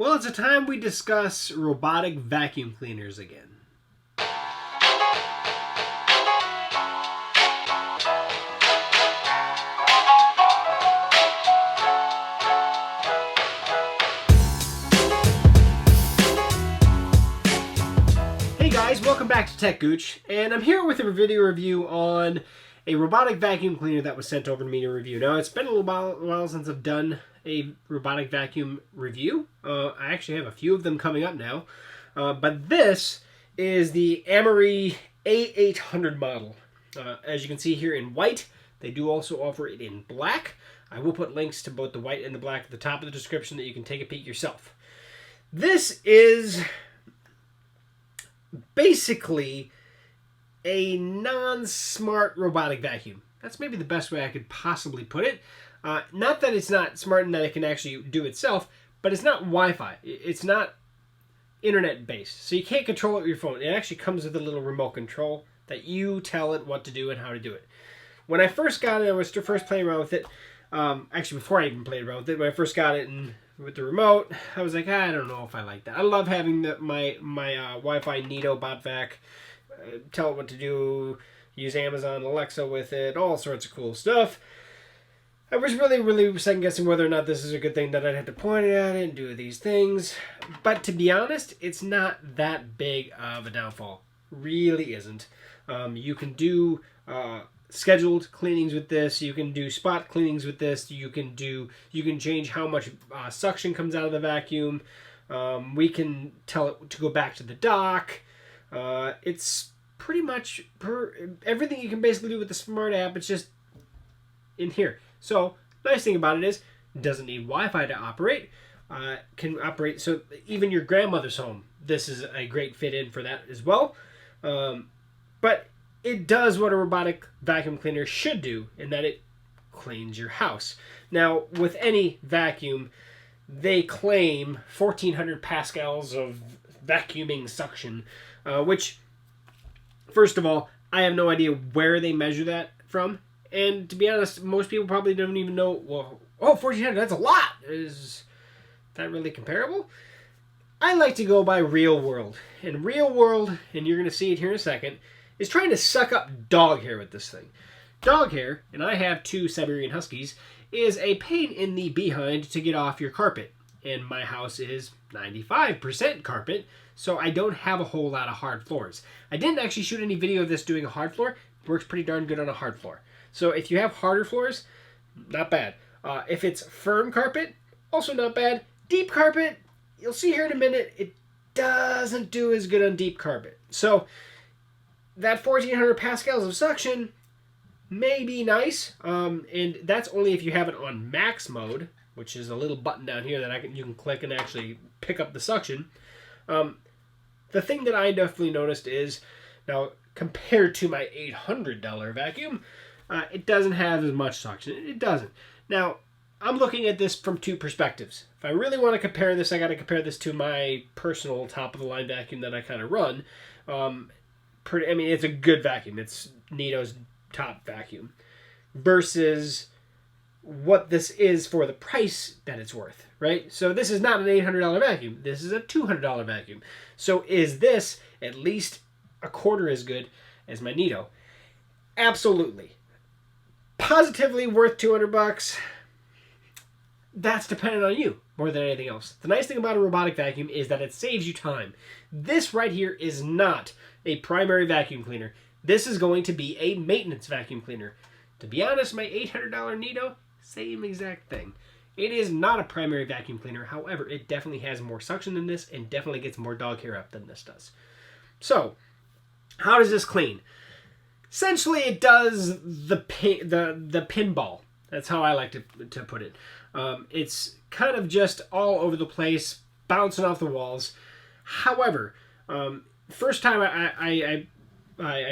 Well, it's a time we discuss robotic vacuum cleaners again. Hey guys, welcome back to techgooch, and I'm here with a video review on a robotic vacuum cleaner that was sent over to me to review. Now, it's been a little while since I've done a robotic vacuum review. I actually have a few of them coming up now, but this is the Amarey A800 model. As you can see here in white, they do also offer it in black. I will put links to both the white and the black at the top of the description that you can take a peek yourself. This is basically a non-smart robotic vacuum. That's maybe the best way I could possibly put it. Not that it's not smart and that it can actually do itself, but it's not Wi-Fi. It's not internet-based, so you can't control it with your phone. It actually comes with a little remote control that you tell it what to do and how to do it. When I first got it, I was first playing around with it. Actually, before I even played around with it, when I first got it and with the remote, I was like, I don't know if I like that. I love having my Wi-Fi Neato bot vac, tell it what to do, use Amazon Alexa with it, all sorts of cool stuff. I was really second guessing whether or not this is a good thing that I'd have to point at it and do these things. But to be honest, it's not that big of a downfall. Really isn't. You can do scheduled cleanings with this. You can do spot cleanings with this. You can change how much suction comes out of the vacuum. We can tell it to go back to the dock. It's pretty much everything you can basically do with the smart app. It's just in here. So nice thing about it is it doesn't need Wi-Fi to operate. Can operate, so even your grandmother's home, this is a great fit in for that as well. But it does what a robotic vacuum cleaner should do, in that it cleans your house. Now, with any vacuum, they claim 1,400 pascals of vacuuming suction, which, first of all, I have no idea where they measure that from. And to be honest, most people probably don't even know, well, 1,400, that's a lot. Is that really comparable? I like to go by real world. And real world, and you're going to see it here in a second, is trying to suck up dog hair with this thing. Dog hair, and I have 2 Siberian Huskies, is a pain in the behind to get off your carpet. And my house is 95% carpet, so I don't have a whole lot of hard floors. I didn't actually shoot any video of this doing a hard floor. It works pretty darn good on a hard floor. So if you have harder floors, not bad. If it's firm carpet, also not bad. Deep carpet, you'll see here in a minute, it doesn't do as good on deep carpet. So that 1,400 pascals of suction may be nice, and that's only if you have it on max mode, which is a little button down here that you can click and actually pick up the suction. The thing that I definitely noticed is, now compared to my $800 vacuum, it doesn't have as much suction. It doesn't. Now, I'm looking at this from 2 perspectives. If I really want to compare this, I got to compare this to my personal top-of-the-line vacuum that I kind of run. It's a good vacuum. It's Neato's top vacuum. Versus what this is for the price that it's worth, right? So this is not an $800 vacuum. This is a $200 vacuum. So is this at least a quarter as good as my Neato? Absolutely. Positively worth $200. That's dependent on you more than anything else. The nice thing about a robotic vacuum is that it saves you time. This right here is not a primary vacuum cleaner. This is going to be a maintenance vacuum cleaner. To be honest, my $800 Neato, same exact thing. It is not a primary vacuum cleaner. However, it definitely has more suction than this and definitely gets more dog hair up than this does. So, how does this clean? Essentially, it does the pinball. That's how I like to put it. It's kind of just all over the place, bouncing off the walls. However, first time I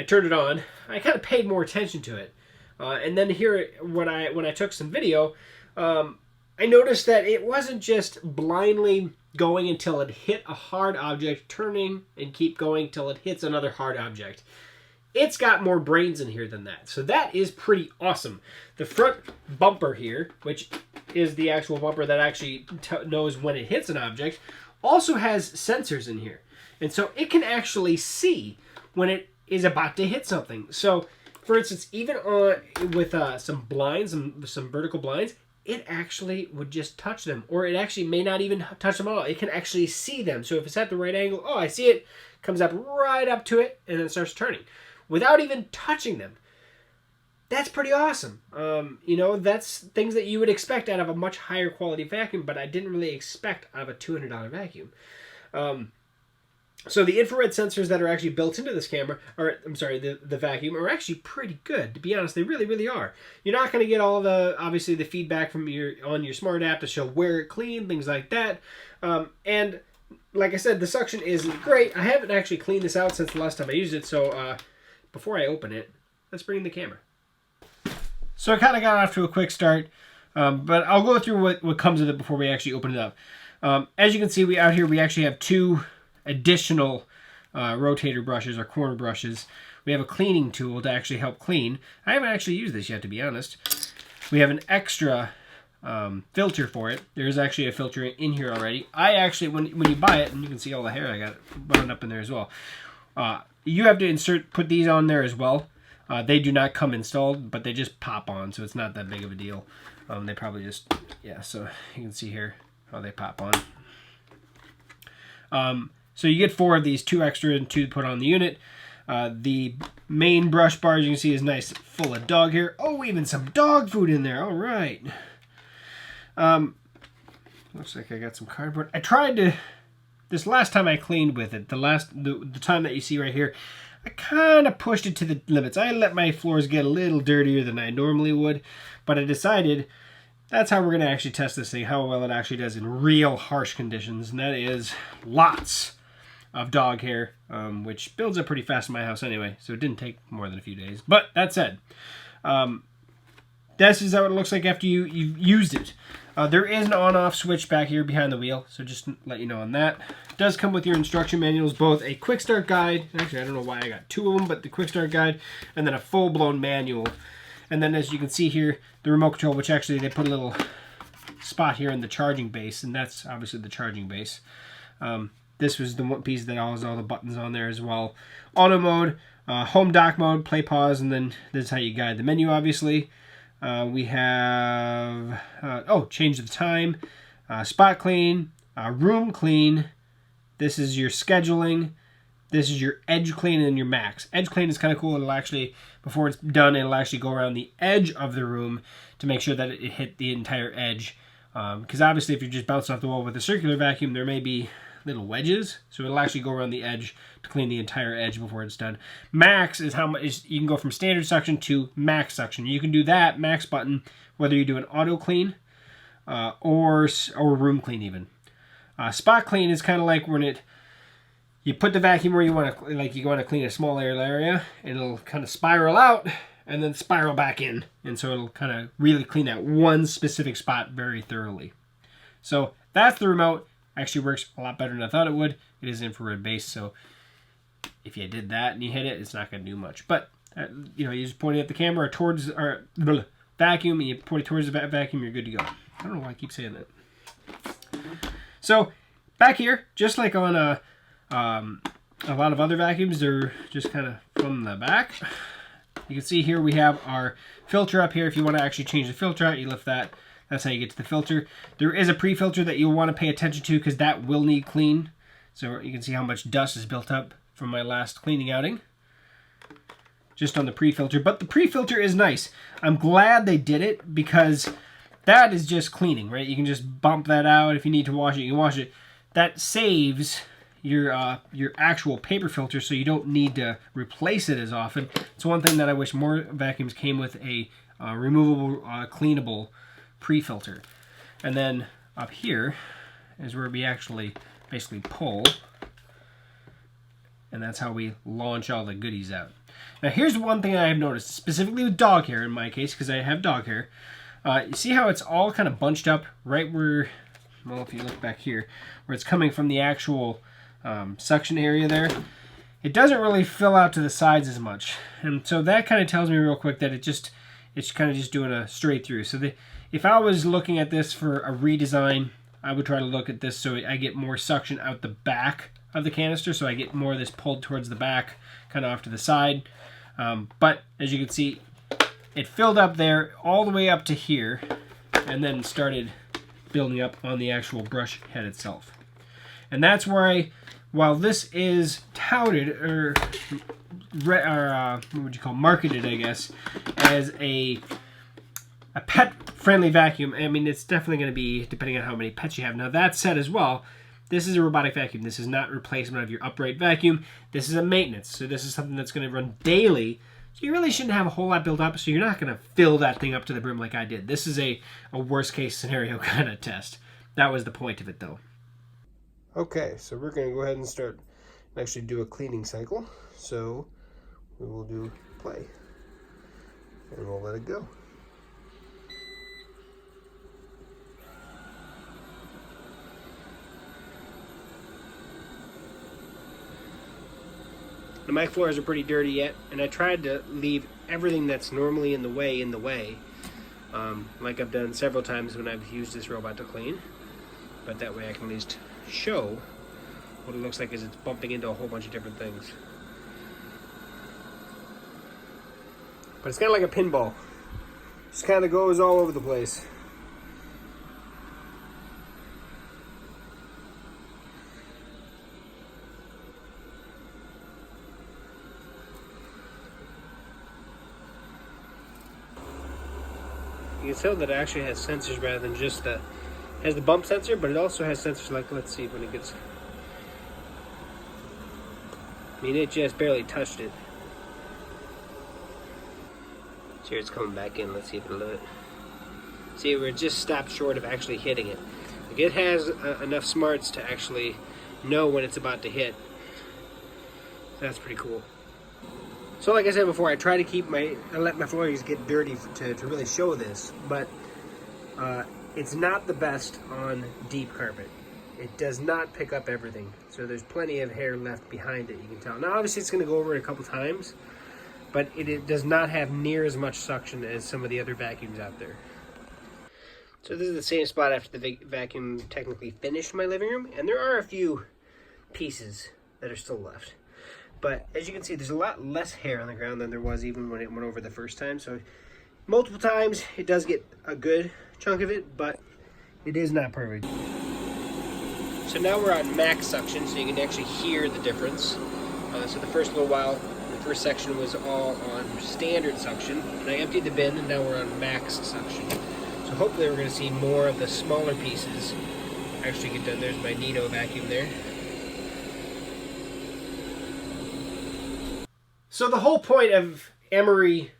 turned it on, I kind of paid more attention to it. And then here, when I took some video, I noticed that it wasn't just blindly going until it hit a hard object, turning and keep going till it hits another hard object. It's got more brains in here than that. So that is pretty awesome. The front bumper here, which is the actual bumper that actually knows when it hits an object, also has sensors in here. And so it can actually see when it is about to hit something. So, for instance, even on with some blinds, some vertical blinds, it actually would just touch them. Or it actually may not even touch them at all. It can actually see them. So if it's at the right angle, oh, I see it, comes up right up to it, and then it starts turning without even touching them. That's pretty awesome. You know, that's things that you would expect out of a much higher quality vacuum, but I didn't really expect out of a $200 vacuum. So the infrared sensors that are actually built into this camera, or I'm sorry, the vacuum, are actually pretty good. To be honest, they really, really are. You're not going to get all the, obviously, the feedback from on your smart app to show where it cleaned, things like that. And like I said, the suction is great. I haven't actually cleaned this out since the last time I used it, so before I open it, let's bring in the camera. So I kind of got off to a quick start, but I'll go through what comes with it before we actually open it up. As you can see, out here we actually have two additional rotator brushes or corner brushes. We have a cleaning tool to actually help clean. I haven't actually used this yet, to be honest. We have an extra filter for it. There's actually a filter in here already. I actually, when you buy it, and you can see all the hair I got wound up in there as well, you have to put these on there as well. They do not come installed, but they just pop on, so it's not that big of a deal. They probably just, yeah, so you can see here how they pop on. So you get 4 of these, 2 extra and 2 to put on the unit. The main brush bar, as you can see, is nice, full of dog hair. Oh, even some dog food in there. All right. Looks like I got some cardboard. I tried to, this last time I cleaned with it, the time that you see right here, I kind of pushed it to the limits. I let my floors get a little dirtier than I normally would, but I decided that's how we're going to actually test this thing, how well it actually does in real harsh conditions, and that is lots of dog hair, which builds up pretty fast in my house anyway, so it didn't take more than a few days. But that said, this is how it looks like after you've used it. There is an on-off switch back here behind the wheel, so just to let you know on that. It does come with your instruction manuals, both a quick start guide, actually I don't know why I got 2 of them, but the quick start guide, and then a full-blown manual. And then as you can see here, the remote control, which actually they put a little spot here in the charging base, and that's obviously the charging base. This was the one piece that has all the buttons on there as well. Auto mode, home dock mode, play pause, and then this is how you guide the menu, obviously. We have, change the time, spot clean, room clean. This is your scheduling. This is your edge clean and your max. Edge clean is kind of cool. It'll actually, before it's done, it'll actually go around the edge of the room to make sure that it hit the entire edge. Because obviously if you're just bouncing off the wall with a circular vacuum, there may be little wedges. So it'll actually go around the edge to clean the entire edge before it's done. Max is how much you can go from standard suction to max suction. You can do that max button whether you do an auto clean or room clean even. Spot clean is kind of like when you put the vacuum where you want to, like you want to clean a small area, and it'll kind of spiral out and then spiral back in, and so it'll kind of really clean that one specific spot very thoroughly. So that's the remote. Actually works a lot better than I thought it would. It is infrared based, so if you did that and you hit it, it's not going to do much. But you just point it at the camera or towards our vacuum, and you point it towards the vacuum, you're good to go. I don't know why I keep saying that. So back here, just like on a lot of other vacuums, they're just kind of from the back. You can see here we have our filter up here. If you want to actually change the filter out, you lift that. That's how you get to the filter. There is a pre-filter that you'll want to pay attention to because that will need clean. So you can see how much dust is built up from my last cleaning outing. Just on the pre-filter. But the pre-filter is nice. I'm glad they did it because that is just cleaning, right? You can just bump that out. If you need to wash it, you can wash it. That saves your actual paper filter, so you don't need to replace it as often. It's one thing that I wish more vacuums came with, a removable, cleanable pre-filter. And then up here is where we actually basically pull, and that's how we launch all the goodies out. Now here's one thing I have noticed, specifically with dog hair in my case, because I have dog hair. You see how it's all kind of bunched up right where, well, if you look back here, where it's coming from the actual suction area there. it doesn't really fill out to the sides as much. And so that kind of tells me real quick that it's kind of just doing a straight through. So if I was looking at this for a redesign, I would try to look at this so I get more suction out the back of the canister, so I get more of this pulled towards the back, kind of off to the side. But as you can see, it filled up there all the way up to here, and then started building up on the actual brush head itself. And that's where while this is touted, or what would you call, marketed, I guess, as a pet-friendly vacuum, I mean, it's definitely going to be, depending on how many pets you have. Now, that said as well, this is a robotic vacuum. This is not replacement of your upright vacuum. This is a maintenance. So this is something that's going to run daily. So you really shouldn't have a whole lot built up, so you're not going to fill that thing up to the brim like I did. This is a worst-case scenario kind of test. That was the point of it, though. Okay, so we're going to go ahead and start and actually do a cleaning cycle. So we will do play, and we'll let it go. The mic floors are pretty dirty yet, and I tried to leave everything that's normally in the way, like I've done several times when I've used this robot to clean. But that way I can at least show what it looks like as it's bumping into a whole bunch of different things. But it's kind of like a pinball. Just kind of goes all over the place. You can tell that it actually has sensors rather than just has the bump sensor, but it also has sensors like, let's see when it gets, I mean, it just barely touched it. So here it's coming back in. Let's see if it'll do it. See, where it just stopped short of actually hitting it. Like, it has enough smarts to actually know when it's about to hit. That's pretty cool. So like I said before, I try to let my floors get dirty to really show this, but it's not the best on deep carpet. It does not pick up everything, so there's plenty of hair left behind it, you can tell. Now obviously it's going to go over it a couple times, but it does not have near as much suction as some of the other vacuums out there. So this is the same spot after the vacuum technically finished my living room, and there are a few pieces that are still left. But as you can see, there's a lot less hair on the ground than there was even when it went over the first time. So multiple times, it does get a good chunk of it, but it is not perfect. So now we're on max suction, so you can actually hear the difference. So the first little while, the first section was all on standard suction, and I emptied the bin, and now we're on max suction. So hopefully we're going to see more of the smaller pieces actually get done. There's my Nito vacuum there. So the whole point of Amarey,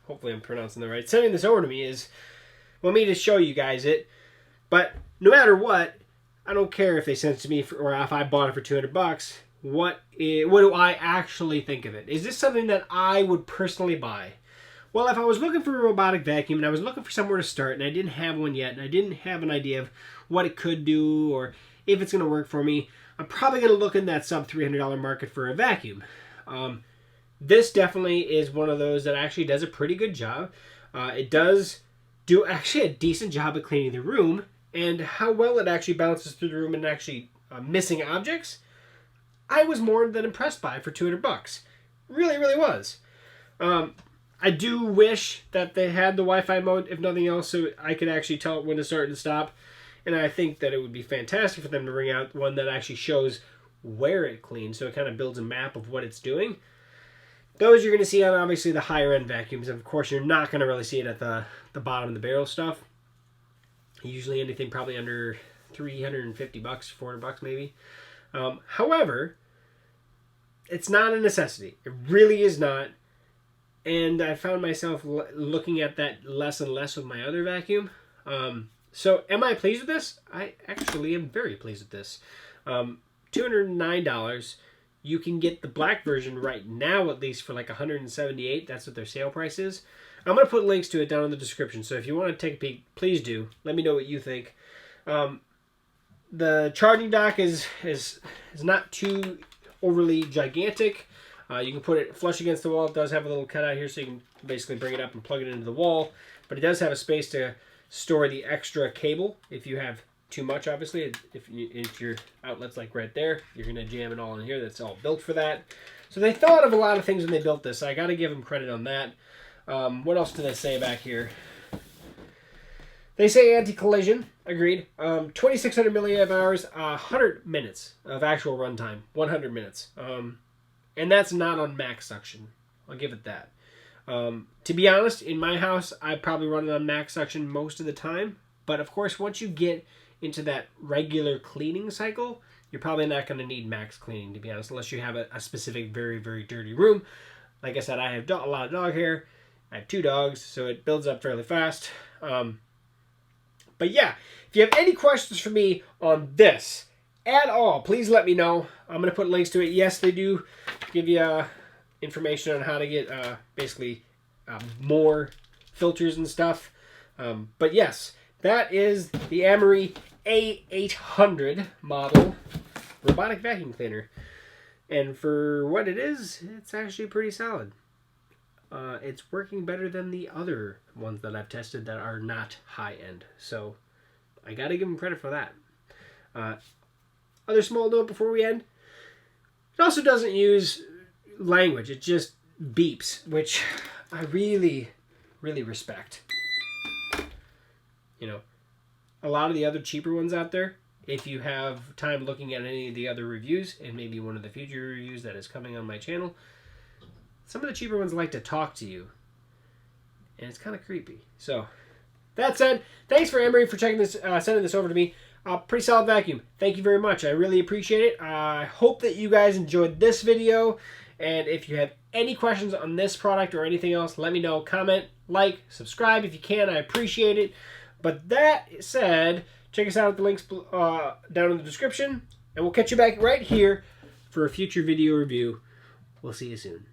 hopefully I'm pronouncing that right, sending this over to me is, well, me to show you guys it. But no matter what, I don't care if they sent it to me or if I bought it for $200. What do I actually think of it? Is this something that I would personally buy? Well, if I was looking for a robotic vacuum and I was looking for somewhere to start and I didn't have one yet and I didn't have an idea of what it could do or if it's going to work for me, I'm probably going to look in that sub $300 market for a vacuum. This definitely is one of those that actually does a pretty good job. It does do actually a decent job at cleaning the room, and how well it actually bounces through the room and actually missing objects, I was more than impressed by for $200. Really, really was. I do wish that they had the Wi-Fi mode, if nothing else, so I could actually tell it when to start and stop. And I think that it would be fantastic for them to bring out one that actually shows where it cleans, so it kind of builds a map of what it's doing. Those you're going to see on obviously the higher end vacuums. Of course, you're not going to really see it at the bottom of the barrel stuff. Usually anything probably under $350, $400 maybe. However, it's not a necessity. It really is not. And I found myself looking at that less and less with my other vacuum. So am I pleased with this? I actually am very pleased with this. $209. You can get the black version right now, at least for like $178. That's what their sale price is. I'm going to put links to it down in the description. So if you want to take a peek, please do. Let me know what you think. The charging dock is not too overly gigantic. You can put it flush against the wall. It does have a little cutout here, so you can basically bring it up and plug it into the wall. But it does have a space to store the extra cable if you have too much, obviously. If your outlet's like right there, you're going to jam it all in here. That's all built for that. So they thought of a lot of things when they built this. So I got to give them credit on that. What else do they say back here? They say anti-collision. Agreed. 2,600 milliamp hours, 100 minutes of actual runtime. 100 minutes. And that's not on max suction. I'll give it that. To be honest, in my house, I probably run it on max suction most of the time. But of course, once you get into that regular cleaning cycle, you're probably not going to need max cleaning, to be honest, unless you have a specific very, very dirty room. Like I said, I have a lot of dog hair. I have 2 dogs, so it builds up fairly fast. But yeah, if you have any questions for me on this at all, please let me know. I'm going to put links to it. Yes, they do give you information on how to get basically more filters and stuff. But yes, that is the Amarey A800 model robotic vacuum cleaner. And for what it is, it's actually pretty solid. It's working better than the other ones that I've tested that are not high-end. So I got to give them credit for that. Other small note before we end. It also doesn't use language. It just beeps, which I really, really respect. You know, a lot of the other cheaper ones out there, if you have time looking at any of the other reviews, and maybe one of the future reviews that is coming on my channel, some of the cheaper ones like to talk to you. And it's kind of creepy. So, that said, thanks for Amarey for checking this, sending this over to me. Pretty solid vacuum. Thank you very much. I really appreciate it. I hope that you guys enjoyed this video. And if you have any questions on this product or anything else, let me know. Comment, like, subscribe if you can. I appreciate it. But that said, check us out at the links down in the description. And we'll catch you back right here for a future video review. We'll see you soon.